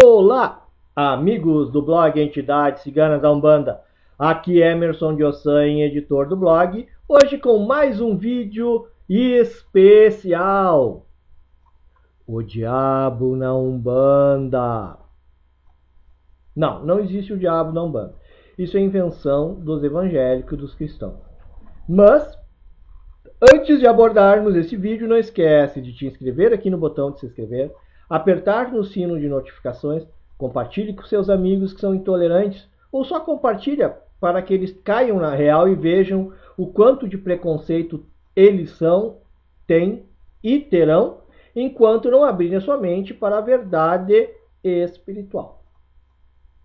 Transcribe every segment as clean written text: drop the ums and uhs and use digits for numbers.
Olá, amigos do blog Entidades Ciganas da Umbanda. Aqui é Emerson de Ossanha, editor do blog, hoje com mais um vídeo especial. O diabo na Umbanda. Não existe o diabo na Umbanda. Isso é invenção dos evangélicos e dos cristãos. Mas, antes de abordarmos esse vídeo, não esquece de te inscrever aqui no botão de se inscrever, apertar no sino de notificações, compartilhe com seus amigos que são intolerantes, ou só compartilha para que eles caiam na real e vejam o quanto de preconceito eles são, têm e terão, enquanto não abrirem a sua mente para a verdade espiritual.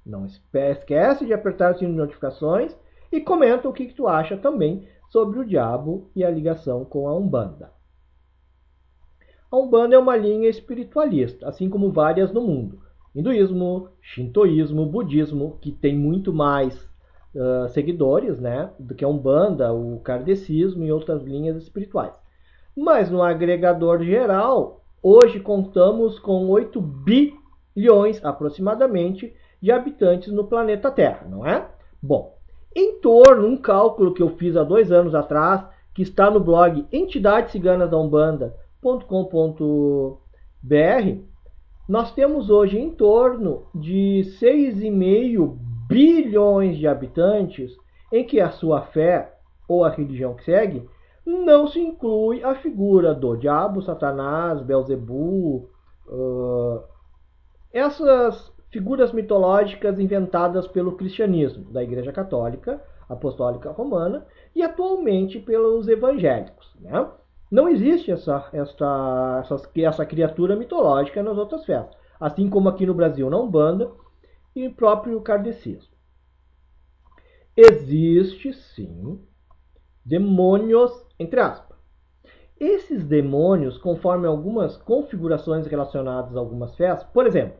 Não esquece de apertar o sino de notificações e comenta o que tu acha também sobre o diabo e a ligação com a Umbanda. A Umbanda é uma linha espiritualista, assim como várias no mundo. Hinduísmo, Shintoísmo, Budismo, que tem muito mais seguidores, né, do que a Umbanda, o Kardecismo e outras linhas espirituais. Mas no agregador geral, hoje contamos com 8 bilhões aproximadamente de habitantes no planeta Terra, não é? Bom, em torno, um cálculo que eu fiz há 2 anos atrás, que está no blog entidadesciganasdaumbanda.com.br, nós temos hoje em torno de 6,5 bilhões de habitantes em que a sua fé ou a religião que segue não se inclui a figura do diabo, Satanás, Belzebu, essas figuras mitológicas inventadas pelo cristianismo, da Igreja Católica, Apostólica Romana e atualmente pelos evangélicos, né? Não existe essa criatura mitológica nas outras fés, assim como aqui no Brasil na Umbanda e o próprio kardecismo. Existe sim demônios, entre aspas. Esses demônios, conforme algumas configurações relacionadas a algumas fés, por exemplo,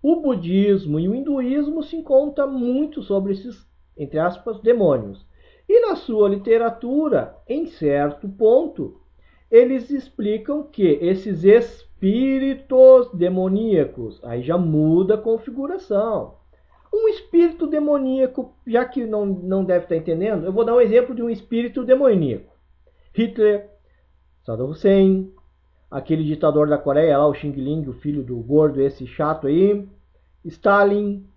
o budismo e o hinduísmo se conta muito sobre esses, entre aspas, demônios. E na sua literatura, em certo ponto, eles explicam que esses espíritos demoníacos, aí já muda a configuração. Um espírito demoníaco, já que não deve estar entendendo, eu vou dar um exemplo de um espírito demoníaco. Hitler, Saddam Hussein, aquele ditador da Coreia lá, o Xing Ling, o filho do gordo, esse chato aí, Stalin,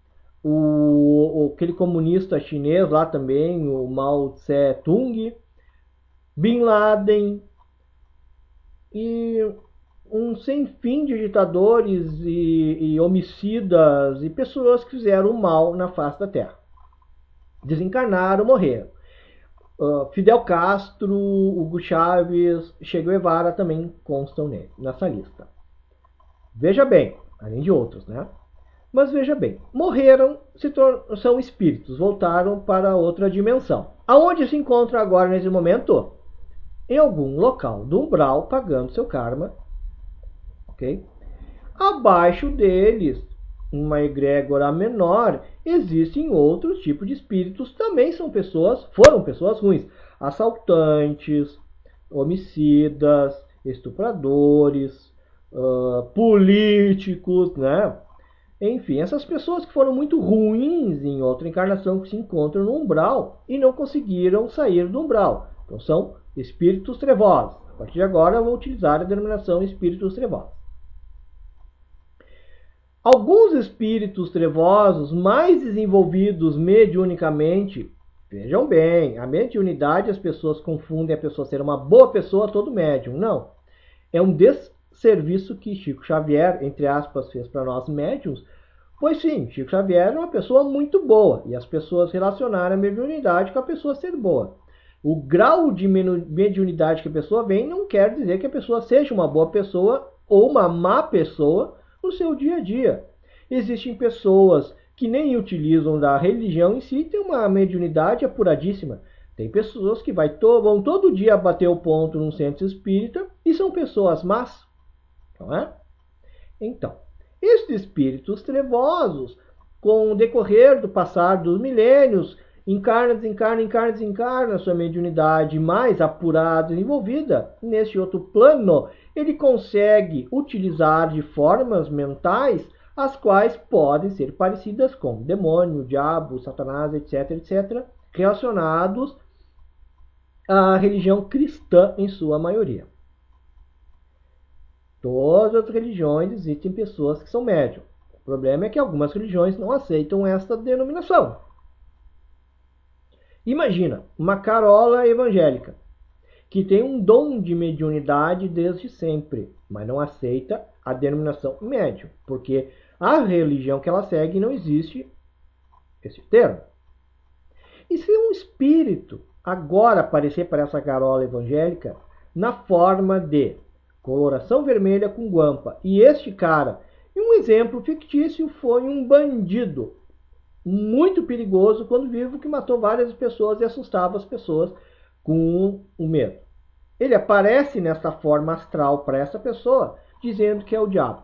aquele comunista chinês lá também, o Mao Tse-tung, Bin Laden e um sem fim de ditadores e homicidas e pessoas que fizeram mal na face da Terra. Desencarnaram, morreram. Fidel Castro, Hugo Chávez, Che Guevara também constam nessa lista. Veja bem, além de outros, né? Mas veja bem, morreram, são espíritos, voltaram para outra dimensão. Aonde se encontra agora nesse momento? Em algum local do umbral, pagando seu karma. Ok? Abaixo deles, uma egrégora menor, existem outros tipos de espíritos, também foram pessoas ruins, assaltantes, homicidas, estupradores, políticos, né? Enfim, essas pessoas que foram muito ruins em outra encarnação que se encontram no umbral e não conseguiram sair do umbral. Então são espíritos trevosos. A partir de agora eu vou utilizar a denominação espíritos trevosos. Alguns espíritos trevosos mais desenvolvidos mediunicamente, vejam bem, a mediunidade as pessoas confundem a pessoa ser uma boa pessoa todo médium. Não. É um desserviço que Chico Xavier, entre aspas, fez para nós médiuns, pois sim, Chico Xavier é uma pessoa muito boa e as pessoas relacionaram a mediunidade com a pessoa ser boa. O grau de mediunidade que a pessoa vem não quer dizer que a pessoa seja uma boa pessoa ou uma má pessoa no seu dia a dia. Existem pessoas que nem utilizam da religião em si, tem uma mediunidade apuradíssima. Tem pessoas que vão todo dia bater o ponto num centro espírita e são pessoas más. Não é? Então, estes espíritos trevosos, com o decorrer do passar dos milênios, desencarna, sua mediunidade mais apurada e envolvida neste outro plano, ele consegue utilizar de formas mentais as quais podem ser parecidas com demônio, diabo, Satanás, etc., etc., relacionados à religião cristã em sua maioria. Todas as religiões existem pessoas que são médium. O problema é que algumas religiões não aceitam esta denominação. Imagina uma carola evangélica que tem um dom de mediunidade desde sempre, mas não aceita a denominação médium, porque a religião que ela segue não existe esse termo. E se um espírito agora aparecer para essa carola evangélica na forma de coloração vermelha com guampa, e este cara, em um exemplo fictício, foi um bandido muito perigoso quando vivo, que matou várias pessoas e assustava as pessoas com o medo. Ele aparece nessa forma astral para essa pessoa, dizendo que é o diabo.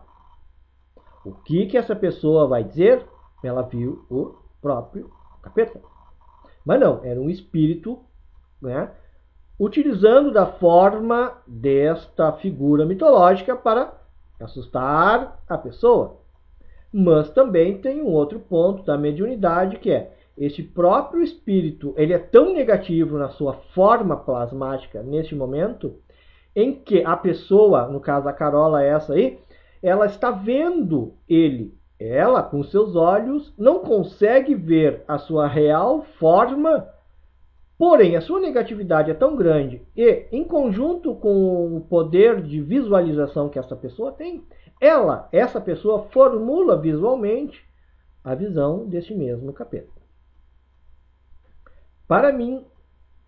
O que essa pessoa vai dizer? Ela viu o próprio capeta. Mas não, era um espírito, né, utilizando da forma desta figura mitológica para assustar a pessoa. Mas também tem um outro ponto da mediunidade, que é este próprio espírito, ele é tão negativo na sua forma plasmática neste momento, em que a pessoa, no caso a Carola essa aí, ela está vendo ele. Ela, com seus olhos, não consegue ver a sua real forma, porém a sua negatividade é tão grande e, em conjunto com o poder de visualização que essa pessoa tem, essa pessoa formula visualmente a visão deste mesmo capeta. Para mim,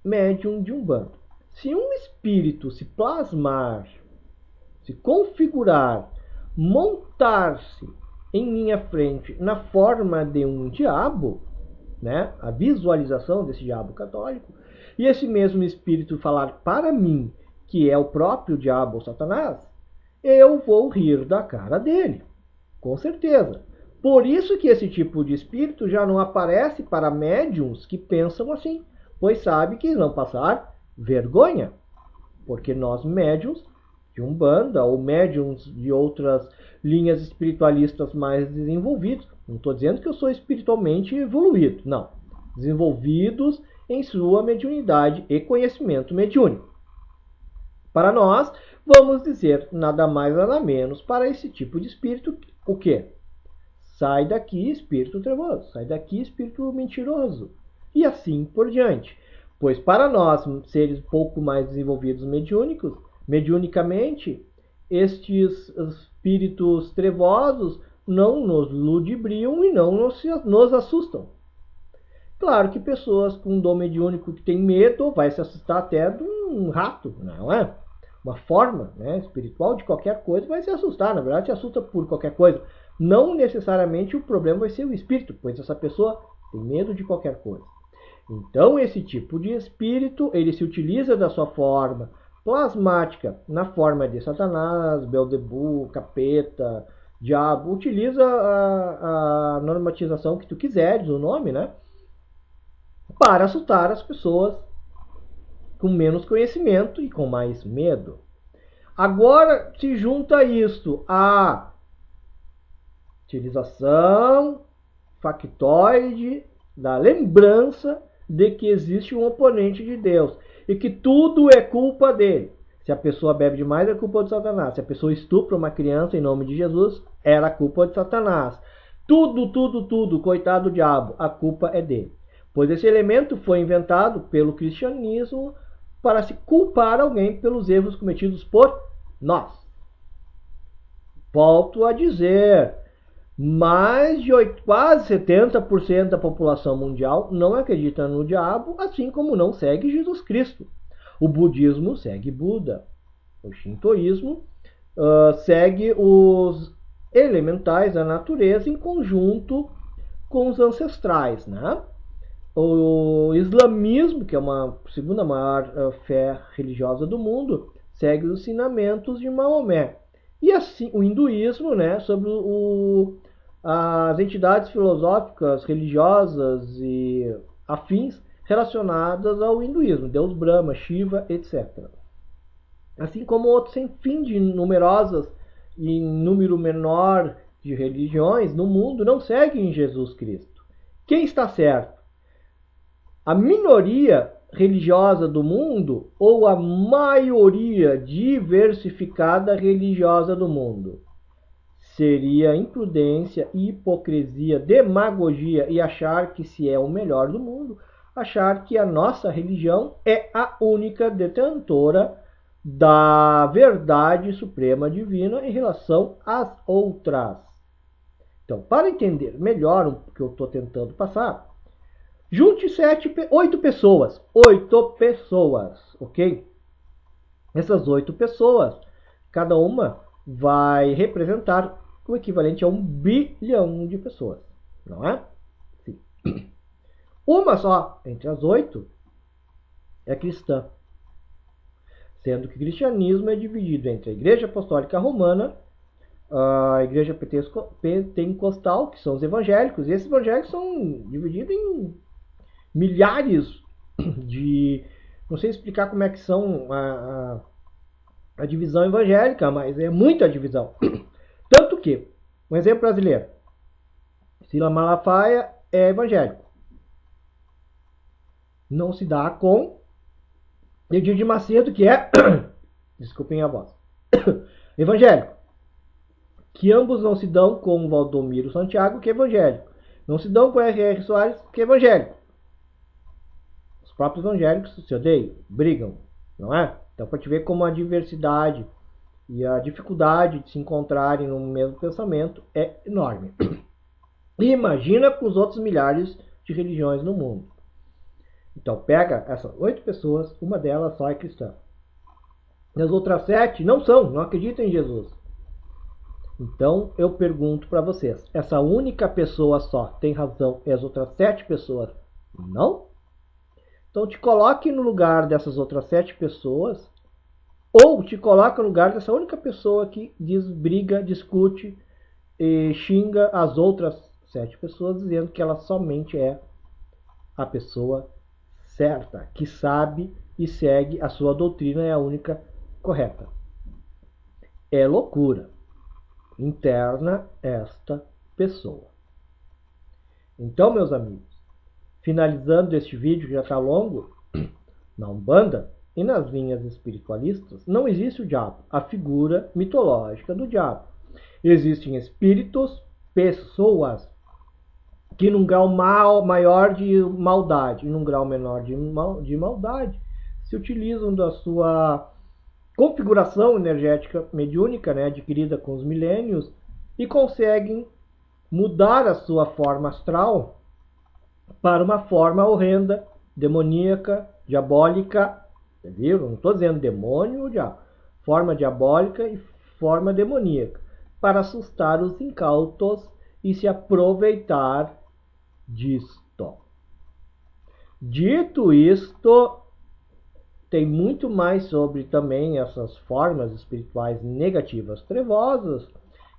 médium de Umbanda, se um espírito se plasmar, se configurar, montar-se em minha frente na forma de um diabo, né, a visualização desse diabo católico, e esse mesmo espírito falar para mim que é o próprio diabo ou Satanás, eu vou rir da cara dele, com certeza. Por isso que esse tipo de espírito já não aparece para médiums que pensam assim, pois sabe que vão passar vergonha, porque nós médiums de Umbanda ou médiums de outras linhas espiritualistas mais desenvolvidos, não estou dizendo que eu sou espiritualmente evoluído, não, desenvolvidos em sua mediunidade e conhecimento mediúnico. Para nós, vamos dizer nada mais nada menos para esse tipo de espírito, o quê? Sai daqui, espírito trevoso, sai daqui, espírito mentiroso, e assim por diante. Pois para nós, seres um pouco mais desenvolvidos mediunicamente, estes espíritos trevosos não nos ludibriam e não nos assustam. Claro que pessoas com dom mediúnico que têm medo vai se assustar até de um rato, não é? Uma forma, né, espiritual de qualquer coisa vai se assustar, na verdade se assusta por qualquer coisa. Não necessariamente o problema vai ser o espírito, pois essa pessoa tem medo de qualquer coisa. Então esse tipo de espírito, ele se utiliza da sua forma plasmática, na forma de Satanás, Belzebu, capeta, diabo, utiliza a normatização que tu quiseres, o nome, né? Para assustar as pessoas com menos conhecimento e com mais medo. Agora se junta isto à utilização factoide da lembrança de que existe um oponente de Deus e que tudo é culpa dele. Se a pessoa bebe demais, é culpa de Satanás. Se a pessoa estupra uma criança em nome de Jesus, era culpa de Satanás. Tudo, coitado do diabo, a culpa é dele. Pois esse elemento foi inventado pelo cristianismo para se culpar alguém pelos erros cometidos por nós. Volto a dizer, mais de quase 70% da população mundial não acredita no diabo, assim como não segue Jesus Cristo. O budismo segue Buda. O shintoísmo segue os elementais da natureza em conjunto com os ancestrais, né? O islamismo, que é uma segunda maior fé religiosa do mundo, segue os ensinamentos de Maomé. E assim, o hinduísmo, né, sobre as entidades filosóficas, religiosas e afins relacionadas ao hinduísmo, Deus Brahma, Shiva, etc. Assim como outros sem fim de numerosas, e em número menor, de religiões no mundo não seguem Jesus Cristo. Quem está certo? A minoria religiosa do mundo ou a maioria diversificada religiosa do mundo? Seria imprudência, hipocrisia, demagogia e achar que se é o melhor do mundo, achar que a nossa religião é a única detentora da verdade suprema divina em relação às outras. Então, para entender melhor o que eu estou tentando passar, junte 8 pessoas. 8 pessoas, ok? Essas 8 pessoas, cada uma vai representar o equivalente a 1 bilhão de pessoas, não é? Sim. Uma só entre as 8 é cristã, sendo que o cristianismo é dividido entre a Igreja Apostólica Romana, a Igreja Pentecostal, que são os evangélicos, e esses evangélicos são divididos em milhares de... Não sei explicar como é que são a divisão evangélica, mas é muita divisão. Tanto que, um exemplo brasileiro, Silas Malafaia é evangélico. Não se dá com Edir de Macedo, que é, desculpem a voz, evangélico. Que ambos não se dão com Valdomiro Santiago, que é evangélico. Não se dão com R.R. Soares, que é evangélico. Os próprios evangélicos se odeiam, brigam, não é? Então, para te ver como a diversidade e a dificuldade de se encontrarem no mesmo pensamento é enorme. E imagina com os outros milhares de religiões no mundo. Então, pega essas 8 pessoas, uma delas só é cristã. E as outras 7 não são, não acreditam em Jesus. Então, eu pergunto para vocês, essa única pessoa só tem razão e as outras 7 pessoas não? Então, te coloque no lugar dessas outras 7 pessoas, ou te coloque no lugar dessa única pessoa que diz, briga, discute e xinga as outras 7 pessoas, dizendo que ela somente é a pessoa certa, que sabe e segue a sua doutrina, é a única correta. É loucura interna esta pessoa. Então, meus amigos, finalizando este vídeo que já está longo, na Umbanda e nas linhas espiritualistas não existe o diabo, a figura mitológica do diabo. Existem espíritos, pessoas que num grau maior de maldade e num grau menor de maldade se utilizam da sua configuração energética mediúnica, né, adquirida com os milênios, e conseguem mudar a sua forma astral para uma forma horrenda, demoníaca, diabólica. Viram? Não estou dizendo demônio ou diabo. Forma diabólica e forma demoníaca, para assustar os incautos e se aproveitar disto. Dito isto, tem muito mais sobre também essas formas espirituais negativas trevosas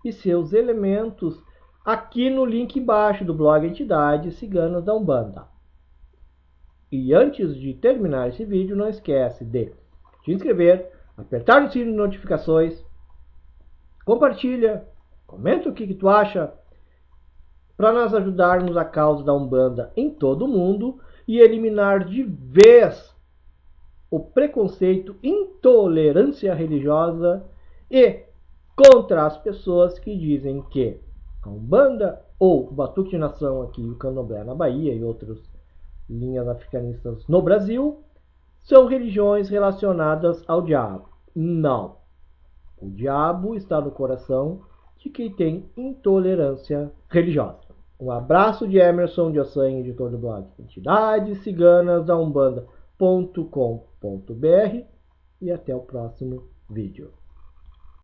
e seus elementos aqui no link embaixo do blog Entidades Ciganas da Umbanda. E antes de terminar esse vídeo, não esquece de te inscrever, apertar o sino de notificações, compartilha, comenta o que tu acha, para nós ajudarmos a causa da Umbanda em todo o mundo e eliminar de vez o preconceito, intolerância religiosa e contra as pessoas que dizem que a Umbanda ou o Batuque de Nação aqui, o Candomblé na Bahia e outras linhas africanistas no Brasil são religiões relacionadas ao diabo. Não. O diabo está no coração de quem tem intolerância religiosa. Um abraço de Emerson de Ossanha, editor do blog Entidades Ciganas da Umbanda.com.br e até o próximo vídeo.